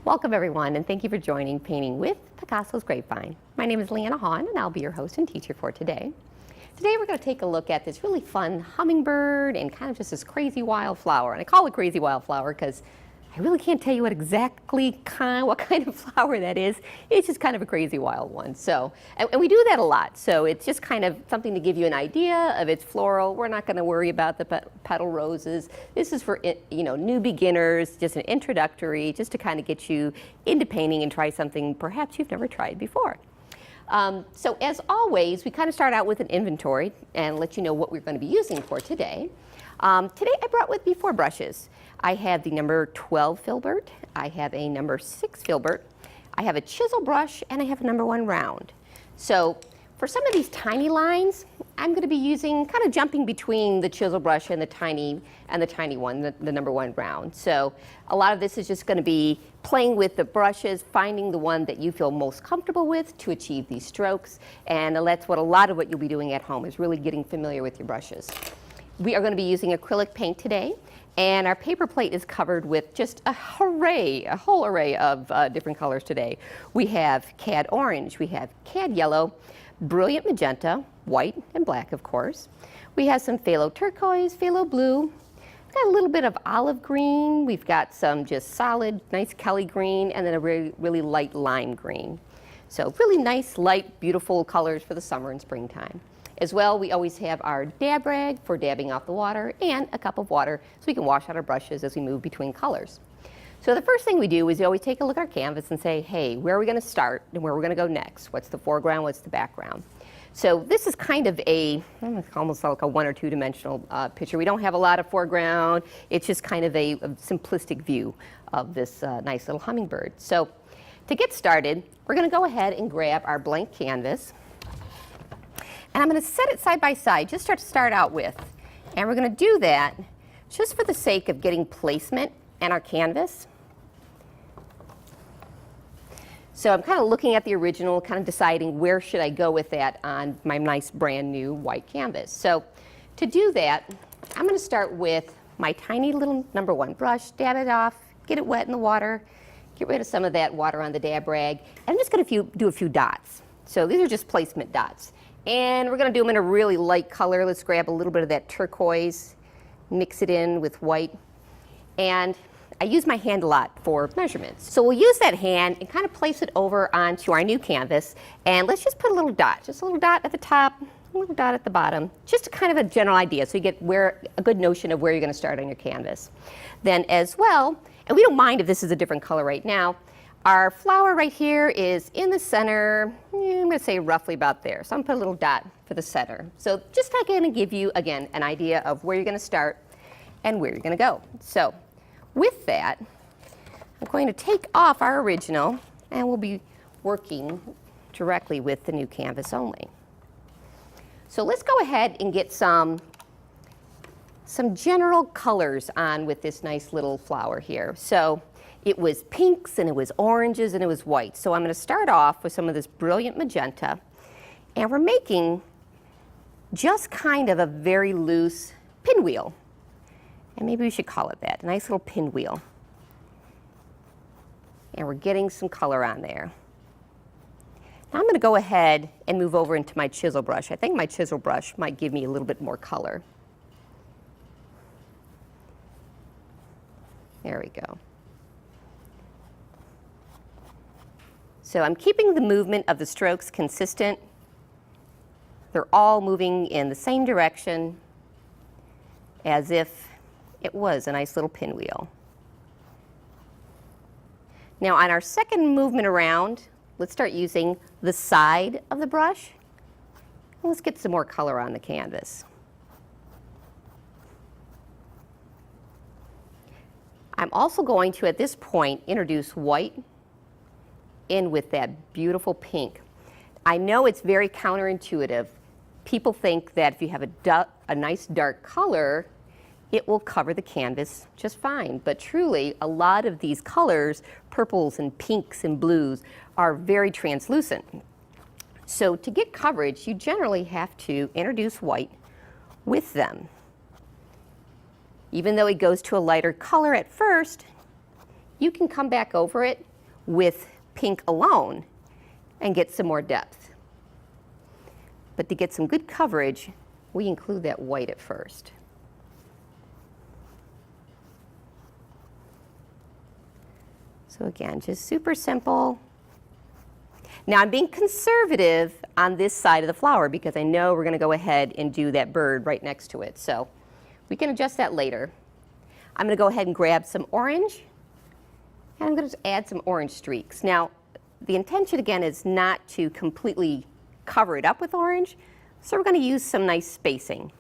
Welcome everyone, and thank you for joining Painting with Picasso's Grapevine. My name is Leanna Hahn, and I'll be your host and teacher for today. Today we're going to take a look at this really fun hummingbird and kind of just this crazy wildflower. And I call it crazy wildflower because I really can't tell you what kind of flower that is. It's just kind of a crazy wild one. So, and we do that a lot. So it's just kind of something to give you an idea of its floral. We're not going to worry about the petal roses. This is for new beginners, just an introductory, just to kind of get you into painting and try something perhaps you've never tried before. So as always, we kind of start out with an inventory and let you know what we're going to be using for today. Today I brought with me 4 brushes. I have the number 12 filbert, I have a number 6 filbert, I have a chisel brush, and I have a number 1 round. So for some of these tiny lines, I'm going to be using, kind of jumping between the chisel brush and the tiny one, the number 1 round. So a lot of this is just going to be playing with the brushes, finding the one that you feel most comfortable with to achieve these strokes. And that's what a lot of what you'll be doing at home is really getting familiar with your brushes. We are going to be using acrylic paint today, and our paper plate is covered with just a whole array of different colors today. We have cad orange, we have cad yellow, brilliant magenta, white and black of course. We have some phthalo turquoise, phthalo blue, we've got a little bit of olive green, we've got some just solid, nice Kelly green, and then a really light lime green. So really nice, light, beautiful colors for the summer and springtime. As well, we always have our dab rag for dabbing off the water and a cup of water so we can wash out our brushes as we move between colors. So the first thing we do is we always take a look at our canvas and say, hey, where are we going to start and where we're going to go next? What's the foreground? What's the background? So this is kind of almost like a 1 or 2 dimensional picture. We don't have a lot of foreground. It's just kind of a simplistic view of this nice little hummingbird. So to get started, we're going to go ahead and grab our blank canvas. And I'm going to set it side by side, just to start out with. And we're going to do that just for the sake of getting placement in our canvas. So I'm kind of looking at the original, kind of deciding where should I go with that on my nice brand new white canvas. So to do that, I'm going to start with my tiny little number 1 brush, dab it off, get it wet in the water, get rid of some of that water on the dab rag. And I'm just going to do a few dots. So these are just placement dots. And we're going to do them in a really light color. Let's grab a little bit of that turquoise, mix it in with white. And I use my hand a lot for measurements. So we'll use that hand and kind of place it over onto our new canvas. And let's just put a little dot, just a little dot at the top, a little dot at the bottom, just kind of a general idea so you get a good notion of where you're going to start on your canvas. Then as well, and we don't mind if this is a different color right now, our flower right here is in the center, I'm going to say roughly about there. So I'm going to put a little dot for the center. So just going to give you, again, an idea of where you're going to start and where you're going to go. So with that, I'm going to take off our original, and we'll be working directly with the new canvas only. So let's go ahead and get some general colors on with this nice little flower here. So it was pinks, and it was oranges, and it was white. So I'm going to start off with some of this brilliant magenta. And we're making just kind of a very loose pinwheel. And maybe we should call it that, a nice little pinwheel. And we're getting some color on there. Now I'm going to go ahead and move over into my chisel brush. I think my chisel brush might give me a little bit more color. There we go. So I'm keeping the movement of the strokes consistent. They're all moving in the same direction as if it was a nice little pinwheel. Now on our second movement around, let's start using the side of the brush. Let's get some more color on the canvas. I'm also going to, at this point, introduce white in with that beautiful pink. I know it's very counterintuitive. People think that if you have a nice dark color, it will cover the canvas just fine. But truly, a lot of these colors, purples and pinks and blues, are very translucent. So to get coverage, you generally have to introduce white with them. Even though it goes to a lighter color at first, you can come back over it with pink alone and get some more depth. But to get some good coverage, we include that white at first. So again, just super simple. Now I'm being conservative on this side of the flower because I know we're going to go ahead and do that bird right next to it. So we can adjust that later. I'm going to go ahead and grab some orange, and I'm going to add some orange streaks. Now the intention again is not to completely cover it up with orange, so we're going to use some nice spacing.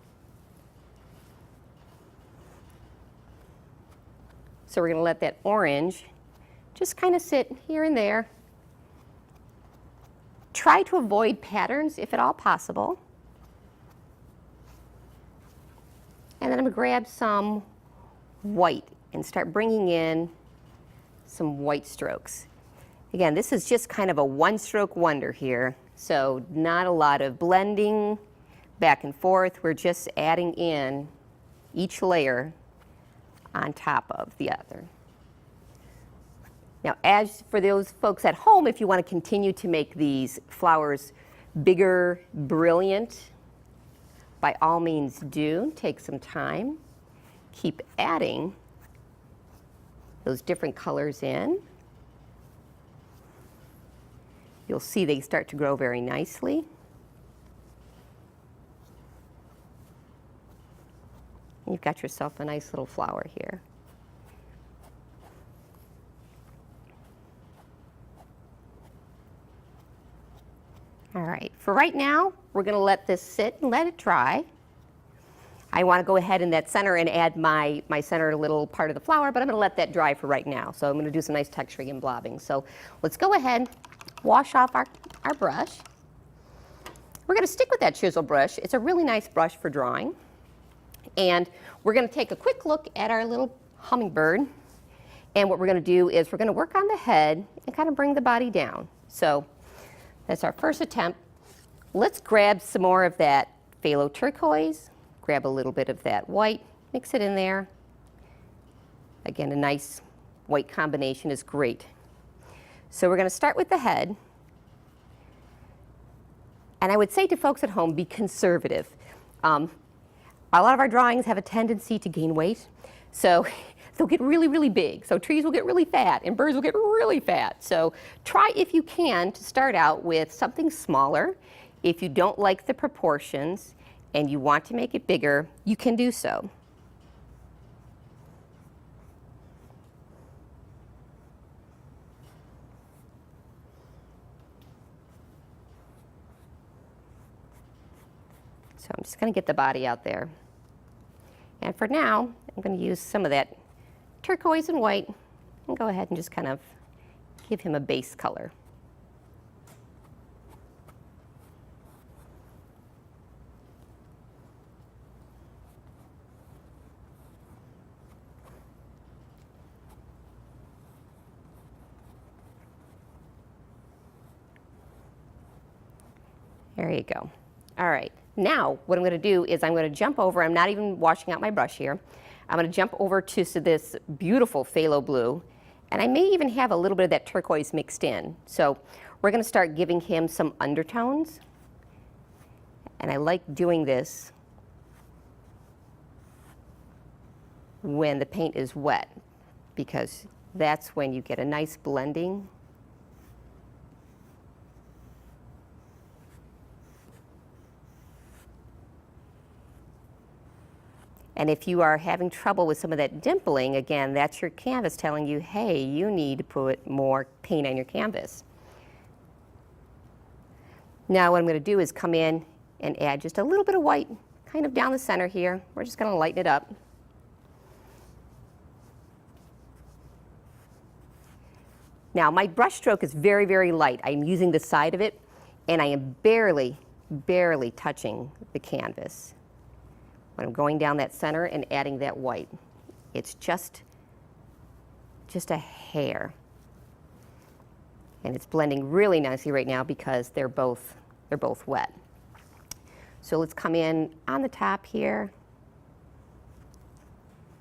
So we're going to let that orange just kind of sit here and there. Try to avoid patterns if at all possible. And then I'm going to grab some white and start bringing in some white strokes. Again, this is just kind of a one-stroke wonder here, so not a lot of blending back and forth. We're just adding in each layer on top of the other. Now, as for those folks at home, if you want to continue to make these flowers bigger, brilliant, by all means do. Take some time. Keep adding those different colors in. You'll see they start to grow very nicely. You've got yourself a nice little flower here. All right, for right now, we're going to let this sit and let it dry. I want to go ahead in that center and add my center little part of the flower, but I'm going to let that dry for right now. So I'm going to do some nice texturing and blobbing. So let's go ahead, wash off our brush. We're going to stick with that chisel brush. It's a really nice brush for drawing. And we're going to take a quick look at our little hummingbird. And what we're going to do is we're going to work on the head and kind of bring the body down. So that's our first attempt. Let's grab some more of that phthalo turquoise, grab a little bit of that white, mix it in there. Again, a nice white combination is great. So we're going to start with the head. And I would say to folks at home, be conservative. A lot of our drawings have a tendency to gain weight. So they'll get really, really big. So trees will get really fat and birds will get really fat. So try, if you can, to start out with something smaller. If you don't like the proportions and you want to make it bigger, you can do so. So I'm just going to get the body out there. And for now, I'm going to use some of that turquoise and white and go ahead and just kind of give him a base color. There you go. All right. Now, what I'm going to do is I'm going to jump over. I'm not even washing out my brush here. I'm going to jump over to this beautiful phthalo blue, and I may even have a little bit of that turquoise mixed in. So we're going to start giving him some undertones, and I like doing this when the paint is wet, because that's when you get a nice blending. And if you are having trouble with some of that dimpling, again, that's your canvas telling you, hey, you need to put more paint on your canvas. Now what I'm going to do is come in and add just a little bit of white kind of down the center here. We're just going to lighten it up. Now my brush stroke is very, very light. I'm using the side of it, and I am barely, barely touching the canvas when I'm going down that center and adding that white. It's just a hair. And it's blending really nicely right now because they're both wet. So let's come in on the top here.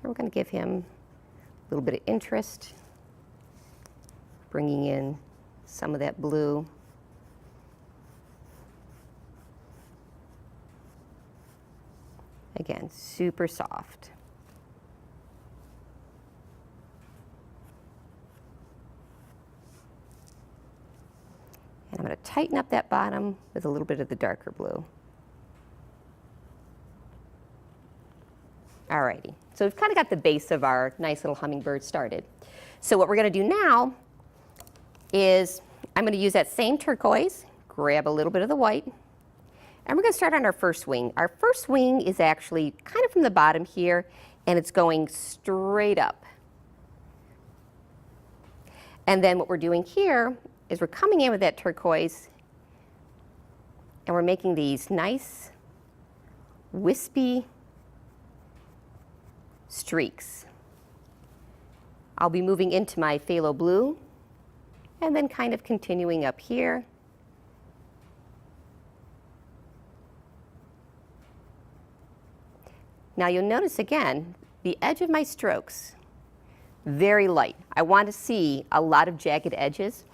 And we're going to give him a little bit of interest. bringing in some of that blue. Again, super soft. And I'm going to tighten up that bottom with a little bit of the darker blue. Alrighty, so we've kind of got the base of our nice little hummingbird started. So what we're going to do now is I'm going to use that same turquoise, grab a little bit of the white, and we're going to start on our first wing. Our first wing is actually kind of from the bottom here, and it's going straight up. And then what we're doing here is we're coming in with that turquoise, and we're making these nice, wispy streaks. I'll be moving into my phthalo blue, and then kind of continuing up here. Now you'll notice again, the edge of my strokes, very light. I want to see a lot of jagged edges.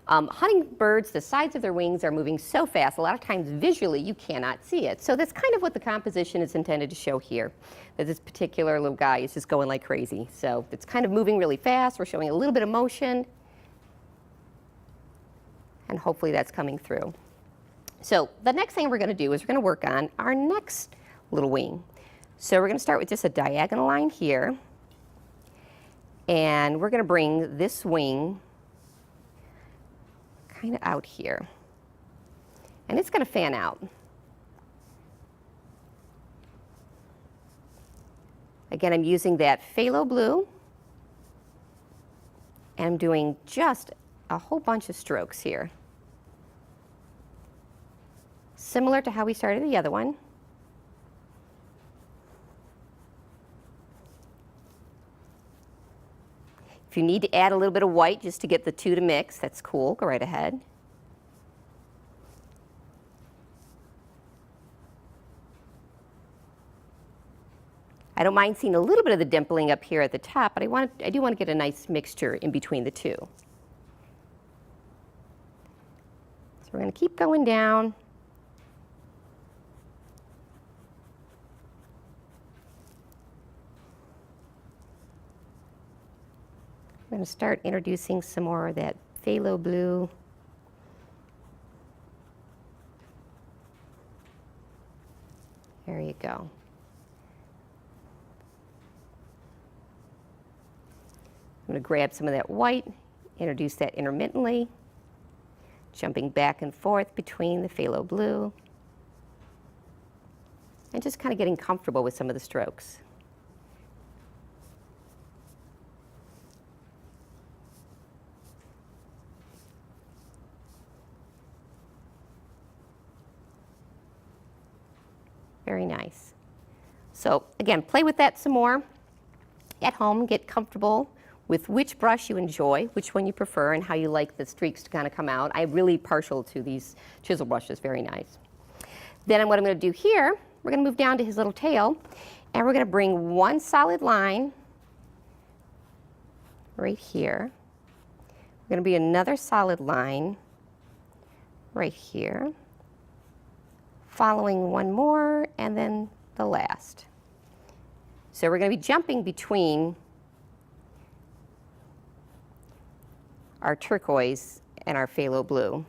Hummingbirds, the sides of their wings are moving so fast, a lot of times visually you cannot see it. So that's kind of what the composition is intended to show here, that this particular little guy is just going like crazy. So it's kind of moving really fast. We're showing a little bit of motion, and hopefully that's coming through. So the next thing we're going to do is we're going to work on our next little wing. So we're going to start with just a diagonal line here, and we're going to bring this wing kind of out here, and it's going to fan out. Again, I'm using that phthalo blue, and I'm doing just a whole bunch of strokes here, similar to how we started the other one. If you need to add a little bit of white just to get the two to mix, that's cool, go right ahead. I don't mind seeing a little bit of the dimpling up here at the top, but I do want to get a nice mixture in between the two. So we're going to keep going down. I'm going to start introducing some more of that phthalo blue. There you go. I'm going to grab some of that white, introduce that intermittently, jumping back and forth between the phthalo blue, and just kind of getting comfortable with some of the strokes. Very nice. So again, play with that some more at home, get comfortable with which brush you enjoy, which one you prefer, and how you like the streaks to kind of come out. I'm really partial to these chisel brushes, very nice. Then what I'm going to do here, we're going to move down to his little tail, and we're going to bring one solid line right here. We're going to be another solid line right here, following one more, and then the last. So we're going to be jumping between our turquoise and our phthalo blue.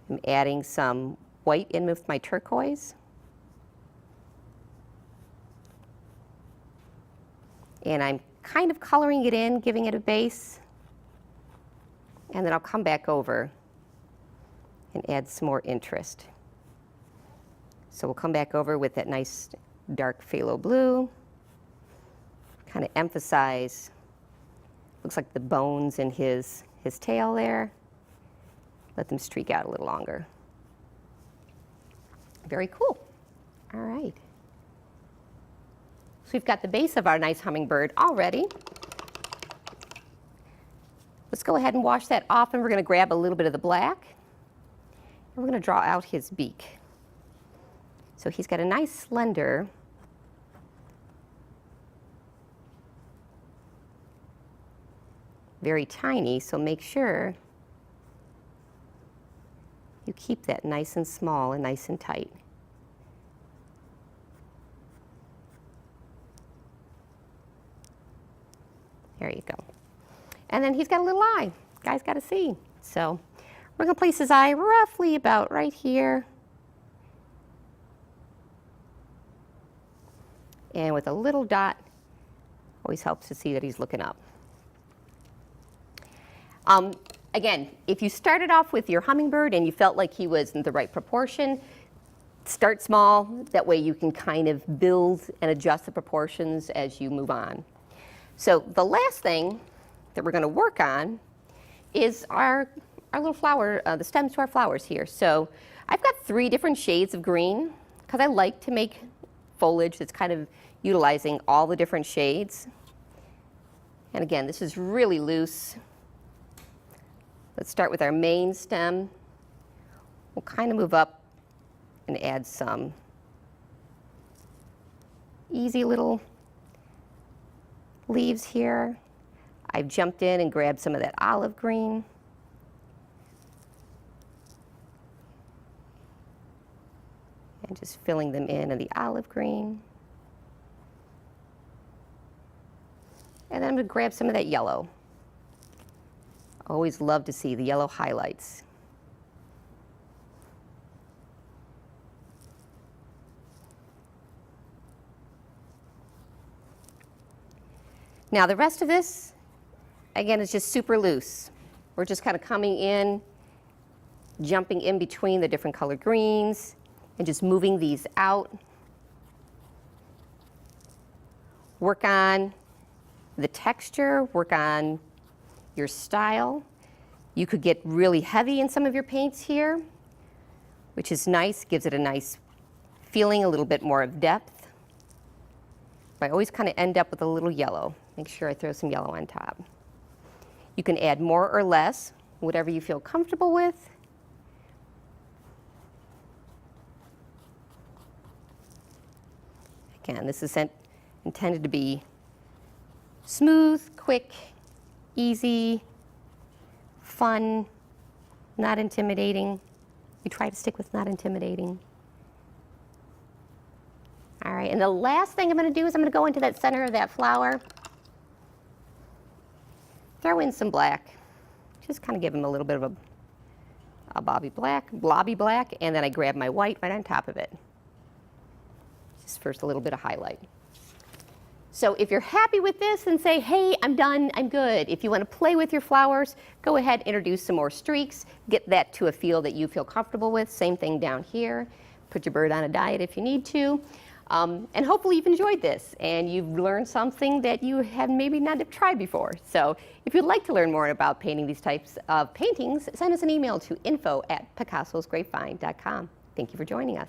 I'm adding some white in with my turquoise. And I'm kind of coloring it in, giving it a base. And then I'll come back over and add some more interest. So we'll come back over with that nice dark phthalo blue, kind of emphasize, looks like the bones in his tail there. Let them streak out a little longer. Very cool. All right. So we've got the base of our nice hummingbird already. Let's go ahead and wash that off, and we're going to grab a little bit of the black. And we're going to draw out his beak. So he's got a nice slender very tiny, so make sure you keep that nice and small and nice and tight. There you go. And then he's got a little eye. Guy's got to see. So we're going to place his eye roughly about right here. And with a little dot, always helps to see that he's looking up. Again, if you started off with your hummingbird and you felt like he was in the right proportion, start small. That way you can kind of build and adjust the proportions as you move on. So the last thing that we're going to work on is our little flower, the stems to our flowers here. So I've got 3 different shades of green because I like to make foliage that's kind of utilizing all the different shades. And again, this is really loose. Let's start with our main stem. We'll kind of move up and add some easy little leaves here. I've jumped in and grabbed some of that olive green. And just filling them in the olive green. And then I'm going to grab some of that yellow. Always love to see the yellow highlights. Now the rest of this, again, is just super loose. We're just kind of coming in, jumping in between the different colored greens, and just moving these out. Work on the texture, work on your style. You could get really heavy in some of your paints here, which is nice, gives it a nice feeling, a little bit more of depth. I always kind of end up with a little yellow. Make sure I throw some yellow on top. You can add more or less, whatever you feel comfortable with. Again, this is intended to be smooth, quick, easy, fun, not intimidating. We try to stick with not intimidating. All right, and the last thing I'm going to do is I'm going to go into that center of that flower. Throw in some black. Just kind of give him a little bit of a blobby black, and then I grab my white right on top of it. Just first a little bit of highlight. So if you're happy with this and say, hey, I'm done, I'm good. If you want to play with your flowers, go ahead, introduce some more streaks, get that to a feel that you feel comfortable with. Same thing down here. Put your bird on a diet if you need to. And hopefully you've enjoyed this and you've learned something that you had maybe not have tried before. So if you'd like to learn more about painting these types of paintings, send us an email to info@picassosgrapevine.com. Thank you for joining us.